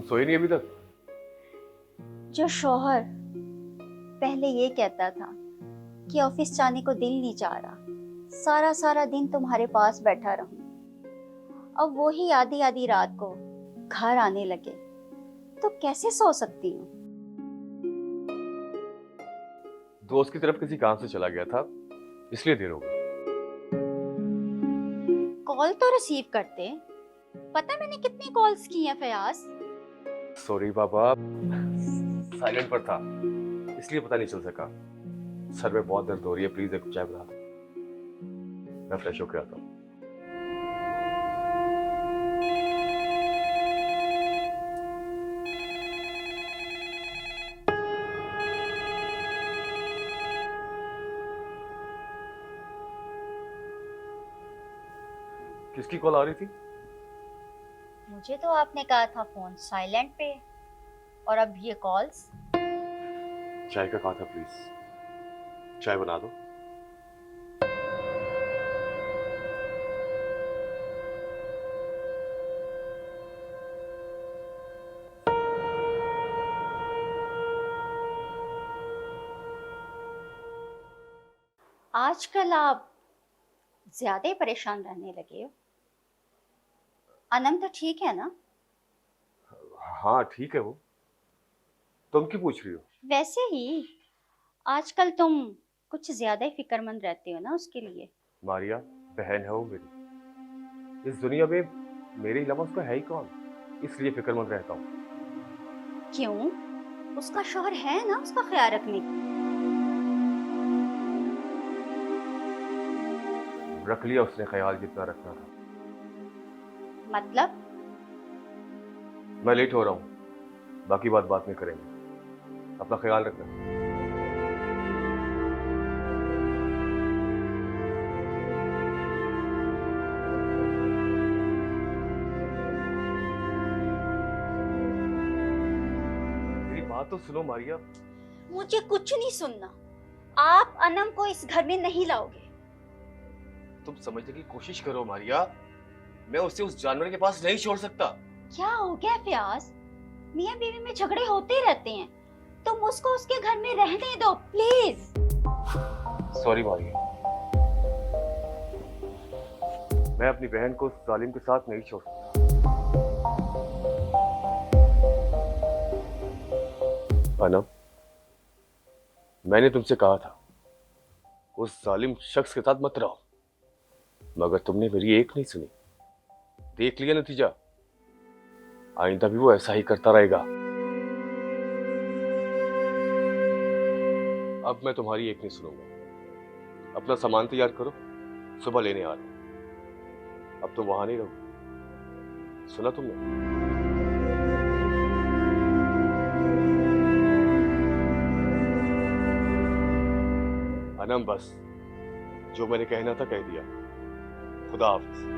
तुम सोए नहीं अभी तक? जो शौहर पहले ये कहता था कि ऑफिस जाने को दिल नहीं चाह रहा, सारा सारा दिन तुम्हारे पास बैठा रहूं, अब वो ही आधी आधी रात को घर आने लगे तो कैसे सो सकती हूँ। दोस्त की तरफ किसी काम से चला गया था, इसलिए देर हो गई। कॉल तो रिसीव करते। पता मैंने कितनी कॉल्स की हैं फयाज। सॉरी बाबा, साइलेंट पर था इसलिए पता नहीं चल सका। सर में बहुत दर्द हो रही है, प्लीज एक चाय बना दो, मैं फ्रेश होकर आता हूँ। किसकी कॉल आ रही थी? मुझे तो आपने कहा था फोन साइलेंट पे, और अब ये कॉल्स। चाय का कहा था, प्लीज चाय बना दो। आजकल आप ज्यादा ही परेशान रहने लगे हो। अनम तो ठीक है ना? हाँ ठीक है वो। तुम क्यों पूछ रही हो? वैसे ही आजकल तुम कुछ ज्यादा ही फिक्रमंद रहते हो ना उसके लिए। मारिया बहन है वो मेरी, इस दुनिया में मेरे अलावा उसका है ही कौन, इसलिए फिक्रमंद रहता हूँ। क्यों? उसका शौहर है ना उसका ख्याल रखने की। रख लिया उसने ख्याल जितना रखना था। मतलब? मैं लेट हो रहा हूँ, बाकी बात बाद में करेंगे। अपना ख्याल रखना। मेरी बात तो सुनो मारिया। मुझे कुछ नहीं सुनना। आप अनम को इस घर में नहीं लाओगे। तुम समझने की कोशिश करो मारिया, मैं उसे उस जानवर के पास नहीं छोड़ सकता। क्या हो गया फयाज? मियां बीवी में झगड़े होते रहते हैं, तुम उसको उसके घर में रहने दो प्लीज। सॉरी मारिया, मैं अपनी बहन को उस जालिम के साथ नहीं छोड़ सकता। अनम, मैंने तुमसे कहा था उस जालिम शख्स के साथ मत रहो, मगर तुमने मेरी एक नहीं सुनी। देख लिया नतीजा, आइंदा भी वो ऐसा ही करता रहेगा। अब मैं तुम्हारी एक नहीं सुनूंगा। अपना सामान तैयार करो, सुबह लेने आ रहा हूं। अब तुम वहां नहीं रहो, सुना तुमने? अनम बस जो मैंने कहना था कह दिया। खुदा हाफिज।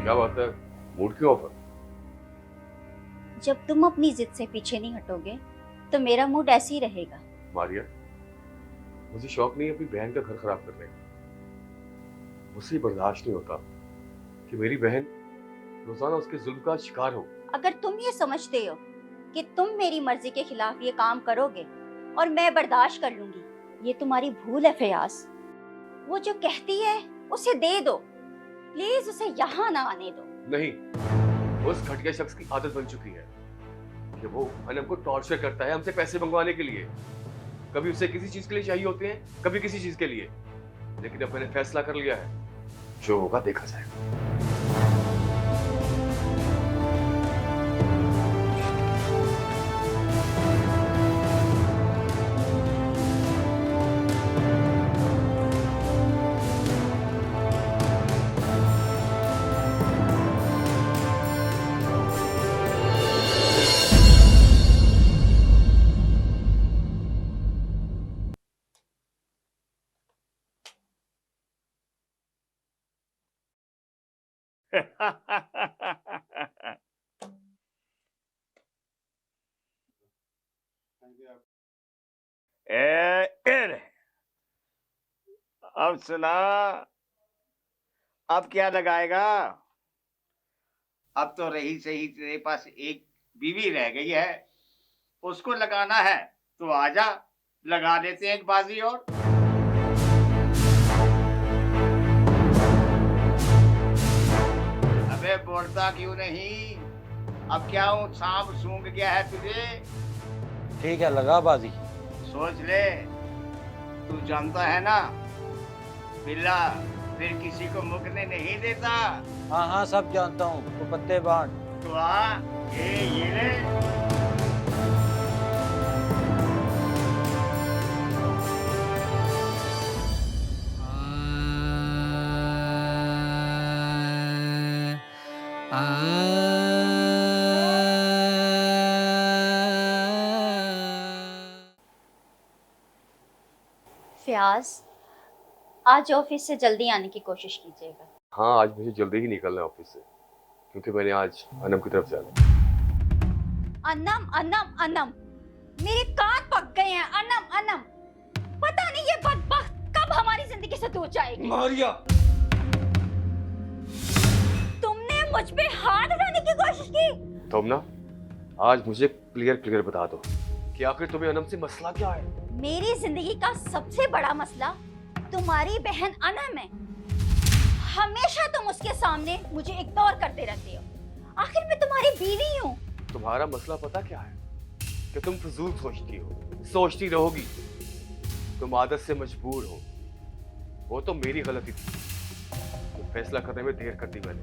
क्या बात है, मूड क्यों ऑफ है? जब तुम अपनी जिद से पीछे नहीं हटोगे तो मेरा मूड ऐसे ही रहेगा। मारिया, मुझे शौक नहीं है अपनी बहन का घर खराब करने का। मुझसे बर्दाश्त नहीं होता कि मेरी बहन रोजाना उसके जुल्म का शिकार हो। अगर तुम ये समझते हो कि तुम मेरी मर्जी के खिलाफ ये काम करोगे और मैं बर्दाश्त कर लूंगी, ये तुम्हारी भूल है फयाज। वो जो कहती है उसे दे दो प्लीज, उसे यहाँ ना आने दो। नहीं, उस घटिया शख्स की आदत बन चुकी है कि वो अनम को टॉर्चर करता है हमसे पैसे मंगवाने के लिए। कभी उसे किसी चीज के लिए चाहिए होते हैं, कभी किसी चीज के लिए। लेकिन अब मैंने फैसला कर लिया है, जो होगा देखा जाएगा। ए रे, अब सुना, अब क्या लगाएगा? अब तो रही सही तेरे पास एक बीवी रह गई है, उसको लगाना है तो आजा, लगा देते हैं एक बाजी और। अबे बोलता क्यों नहीं? अब क्या हूँ, सांप सूंघ गया है तुझे? ठीक है, लगा बाजी। सोच ले, तू जानता है ना, बिल्ला फिर किसी को मुकने नहीं देता। हाँ हाँ, सब जानता हूँ, तो पत्ते बांट। तो आ, ये ले। फयाज, आज ऑफिस से जल्दी आने की कोशिश कीजिएगा। हाँ, आज मुझे जल्दी ही निकलना है ऑफिस से, क्योंकि मैंने आज अनम की तरफ जाना है। अनम अनम अनम, मेरे कान पक गए हैं। अनम अनम, पता नहीं ये बदबख्त कब हमारी जिंदगी से दूर जाएगी। मारिया, तुमने मुझ पे हाथ उठाने की कोशिश की। तुम ना आज मुझे क्लियर बता दो कि आखिर तुम्हें अनम से मसला क्या है। मेरी जिंदगी का सबसे बड़ा मसला तुम्हारी बहन अनम है। हमेशा तुम उसके सामने मुझे इग्नोर करते रहते हो। आखिर मैं तुम्हारी बीवी हूँ। तुम्हारा मसला पता क्या है कि तुम फजूल सोचती हो, सोचती रहोगी। तुम आदत से मजबूर हो। वो तो मेरी गलती थी, तो फैसला करने में देर कर दी मैंने,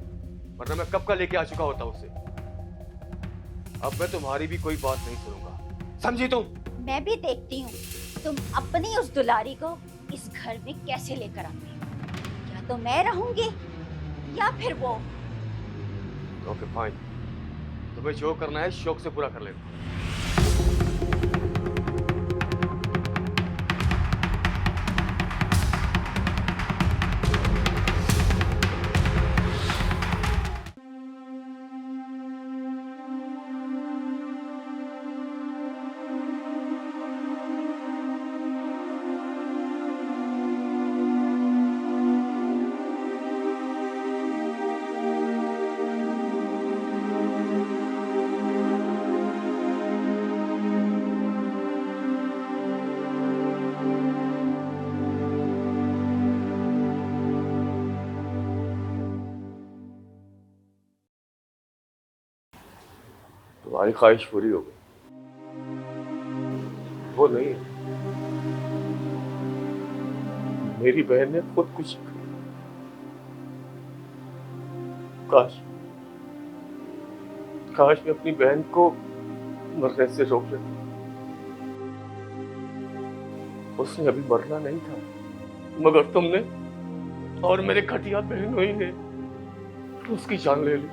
वरना मैं कब का लेके आ चुका होता उसे। अब मैं तुम्हारी भी कोई बात नहीं सुनूंगा, समझी तुम? मैं भी देखती हूँ तुम अपनी उस दुलारी को इस घर में कैसे लेकर आते हो। या तो मैं रहूंगी या फिर वो। ओके फाइन, तुम्हें जो करना है शौक से पूरा कर लेना। तुम्हारी ख्वाहिश पूरी हो गई। वो नहीं, मेरी बहन ने खुदकुशी की। काश मैं अपनी बहन को मरने से रोक लेता। उसने अभी मरना नहीं था, मगर तुमने और मेरे घटिया बहनों ही ने उसकी जान ले ली।